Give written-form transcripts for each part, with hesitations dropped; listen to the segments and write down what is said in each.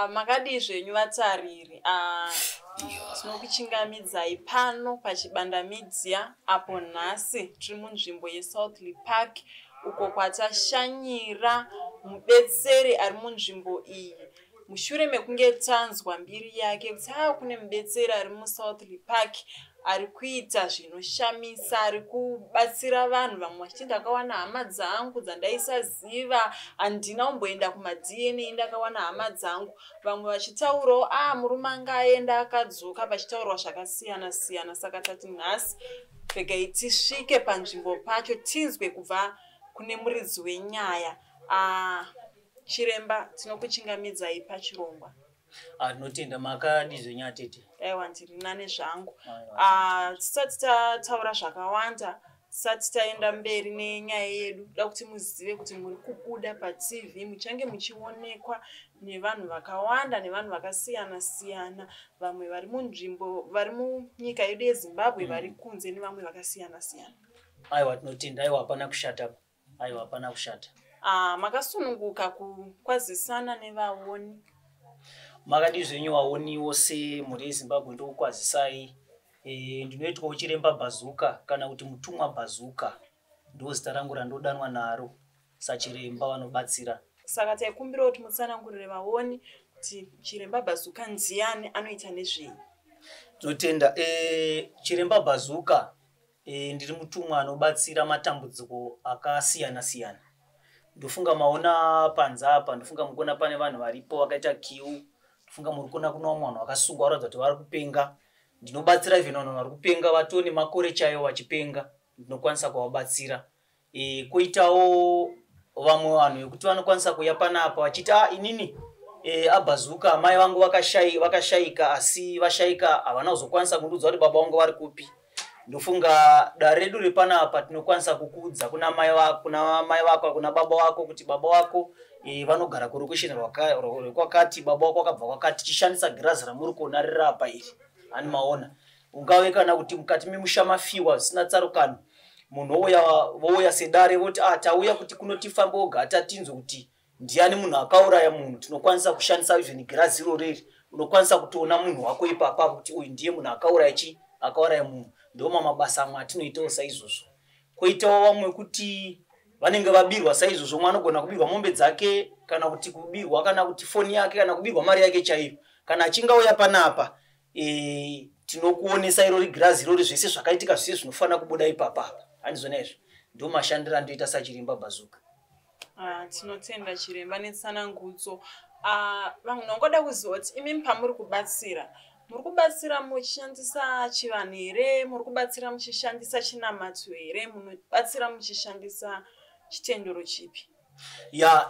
Makadi zvenyu vatariri. Tinokuchingamidzai pano pachibanda media apo nhasi tiri munzvimbo yeSouthly Park uko kwatashanyira mubetseri ari munzvimbo iyi. Mushure mekunge tanzwa mbiri yake kuti kune mubetseri ari muSouthly Park ari kuita zvinoshamisa, ari kubatsira vanhu. Vamwe vachiti ndakawana hama dzangu dzandaisaziva, handina kumboenda kumaDNA ndakawana hama dzangu. Vamwe vachitaurawo murume anga aenda akadzoka, pachitaurwa zvakasiyana siyana. Saka tati nhasi regai tisvike panzvimbo pacho tinzwe kubva kune muridzi wenyaya. Chiremba, tinokuchingamidzai pachirongwa. Tinotenda makadi zvenyaya tete. Aiwa, ndiri nane zvangu. Tisati tataura zvakawanda, tisati taenda mberi nenyaya yedu, da kuti muzive kuti muri kubuda paTV muchange muchionekwa nevanhu vakawanda, nevanhu vakasiyana siyana, vamwe vari munzvimbo, vari munyika yedu yeZimbabwe, vari kunze, nevamwe vakasiyana siyana. Aiwa, tinotenda. Aiwa, hapana kushata. Aiwa, hapana kushata. Makasununguka kukwazisana nevaoni. Makadi zvenyu vaoni wose muri yeZimbabwe ndokukwazisai. Ndinoitwa Chiremba Bhazuka kana kuti Mutumwa Bhazuka, ndo zita rangu randodanwa naro sachiremba vanobatsira. Saka taikumbira kuti mutsanangurire vaoni kuti Chiremba Bhazuka ndiani, anoita nezvei. Tinotenda. Chiremba Bhazuka ndiri mutumwa anobatsira matambudziko akasiyana siyana. Ndofunga maona panza apa, ndofunga mukuona pane vanhu varipo vakaita kiu, ndofunga muri kuona kuna vanhu vakasungwa varatidza kuti vari kupenga. Ndinobatsira even vanhu vari kupenga vatone makore chaiwo vachipenga, ndinokwanisa kuvabatsira. Koitawo vamwe vanhu vekuti vanokwanisa kuuya panapa vachiti inini aBhazuka mai vangu vakashayika, asi vashaika havana kuzokwanisa kundiudza kuti baba vangu vari kupi. Ndofunga dare redu repanapa tinokwanisa kukuudza kuna mai vako, kuna baba vako, kuti baba vako vanogara kurokesheni rwakati, baba vako vakabva kwakati, tichishandisa girazi ramuri kuona riri apa iri. Ani maona ungave kana kuti mukati memusha mafiwa zvisina tsarukano, munhu vouya sedare voti tauya kuti kunotifamba oga tatinzwe kuti ndiani munhu akauraya munhu, tinokwanisa kushandisa even girazi iroreri. Unokwanisa kutoona munhu wako ipapa kuti uyu ndiye munhu akauraya munhu. Ndoma mabasa amwe atinoitawo saizvozvo. Koitawo vamwe kuti vanenge vabirwa saizvozvo, mwana anogona kubirwa mombe dzake, kana kuti kubirwa, kana kuti foni yake, kana kubirwa mari yake chaiyo. Kana achinga uya panapa tinokuonesa irori girazi irori zvese zvakaitika zvese zvinofanira kubuda ipapa. Handizvona izvo. Ndo mashandiro andoita saChiremba Bhazuka. Tinotenda Chiremba netsanangudzo. Vanhu vangoda kuziva kuti imi pamuri kubatsira, muri kubatsira muchishandisa chivanhu here, muri kubatsira muchishandisa chinamato here, munobatsira muchishandisa chitendero chipi?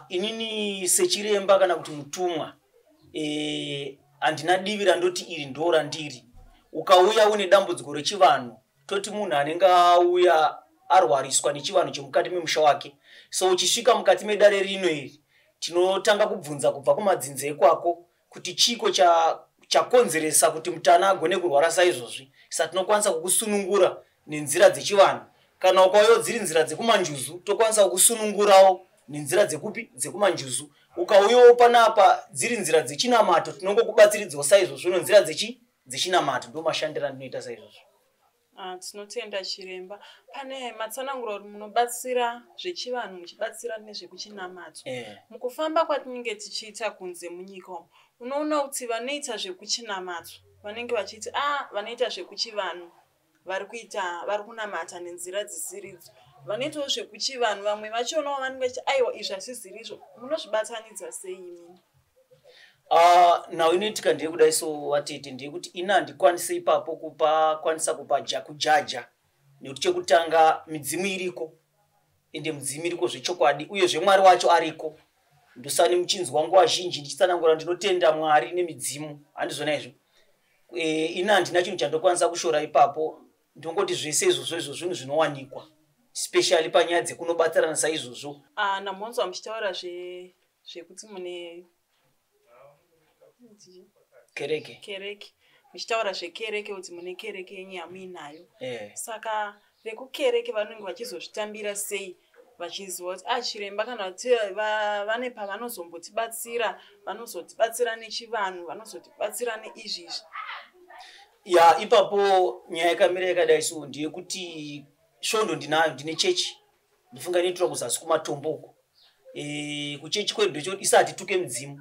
Inini sechiremba kana kuti mutumwa, handina divi randoti iri ndo randiri. Ukauya une dambudziko rechivanhu, toti munhu anenge auya arwariswa nechivanhu chemukati memusha wake. So uchisvika mukati medare rino iri, tinotanga kubvunza kubva kumadzinza ekwako kuti chiko chakonzeresa kuti mutana agone kurwara saizvozvi. Saka tinokwanisa kukusunungura nenzira dzechivanhu. Kana ukauya dziri nzira dzekumanjuzu, tokwanisa kukusunungurawo nenzira dzekupi, dzekumanjuzu. Ukauyawo panapa dziri nzira dzechinamato, tinongokubatsiridzawo saizvozvo nenzira dzechinamato. Ndo mashandiro andinoita saizvozvo. Tinotenda Chiremba. Pane matsananguro kuti munobatsira zvechivanhu muchibatsira nezvekuchinamato. Mukufamba kwatinenge tichiita kunze munyika umu, unoona kuti vanoita zvekuchinamato vanenge vachiti vanoita zvekuchivanhu vari kunamata nenzira dzisiridzo. Vanoitawo zvekuchivanhu vamwe vachionawo vanenge vachiti aiwa izvi hazvizirizvo. Munozvibatanidza sei imini? Nhau inoitika ndeyekudai so watete, ndeyekuti ina handikwanise ipapo kukwanisa kujaja. Nekuti chekutanga midzimu iriko, ende midzimu iriko zvechokwadi, uye zvemwari wacho ariko. Ndosani muchinzwa nguva zhinji ndichitsanangura ndinotenda Mwari nemidzimu. Handizvona izvo. Ina handina chinhu chandokwanisa kushora ipapo. Ndongoti zvese izvozvo zvinhu zvinowanikwa, especially panyaya dzekunobatsirana saizvozvo. Namonzwa muchitaura zvekuti mune kereke. Muchitaura zvekereke kuti mune kereke yenyu yamuinayo. Saka vekukereke vanenge vachizozvitambira sei vachiziva kuti chiremba kana kuti vane pavanozombotibatsira, vanozotibatsira nechivanhu, vanozotibatsira neizvizvi. Ya ipapo nyaya yakamira yakadai so ndeyekuti svondo ndinayo, ndine chechi ndifunga inoitwa kuzasi kumatombo uko. Kuchechi kwedu ndechoti isati tuke mudzimu,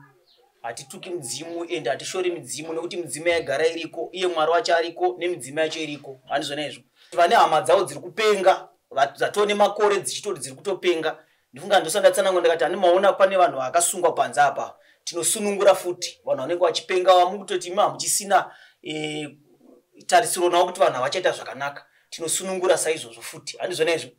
hatituki mudzimu ende hatishori mudzimu nekuti mudzimu yaigara iriko, iye Mwari wacho ariko nemidzimu yacho iriko. Handizvona izvo vane hama dzavo dziri kupenga, dzatone makore dzichitoti dziri kutopenga. Ndifunga ndosandatsanangura ndakati handimaona pane vanhu vakasungwa panze apa, tinosunungura futi vanhu vanenge vachipenga vamukutoti imi hamuchisina tarisiro navo kuti vanhu havachaita zvakanaka, tinosunungura saizvozvo futi. Handizvona izvo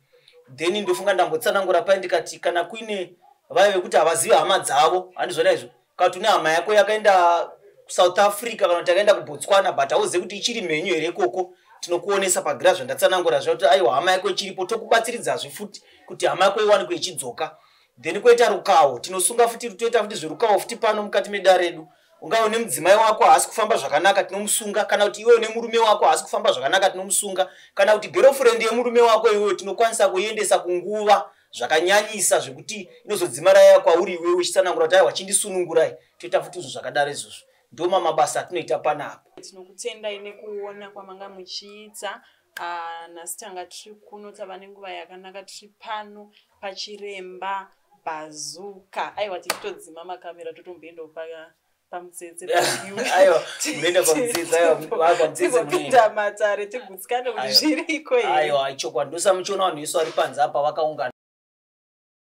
then ndofunga ndambotsanangura pai ndikati kana kuine vaive kuti havazivi hama dzavo. Handizvona izvo kati une hama yako yakaenda South Africa kana kuti yakaenda kuBotswana but hauzivi kuti ichiri mhenyu here ikoko, tinokuonesa pagira zvandatsanangura zvekuti aiwa hama yako ichiripo, tokubatsiridzazve futi kuti hama yako iwanikwe ichidzoka. Then koita rukawo, tinosunga futi toita futi zverukawo futi pano mukati medare redu. Ungaone mudzimai wako haasi kufamba zvakanaka, tinomusunga. Kana kuti iwe une murume wako haasi kufamba zvakanaka, tinomusunga. Kana kuti girlfriend yemurume wako iwewe tinokwanisa kuiendesa kunguva zvakanyanyisa zvekuti inozodzimaraya kwauri iwewe uchitsanangura kuti aiwa chindisunungurai. Toita futi izvo zvakadaro izvozvo. Ndoma mabasa atinoita panapa. Tinokutendai nekuona kwamanga muchiita. Nhasi tanga tiri kuno, tava nenguva yakanaka tiri pano pachiremba Bazuka. Aiwa tichitodzima makamera totomboendawo pamutsetse aiwa munoenda pamutsetse, aiwa pamutsetse munoenda matare tigutsikane kuti zviriko here. Aiwa ichokwadi ndosamuchiona vanhu vese vari panze apa vakaungana.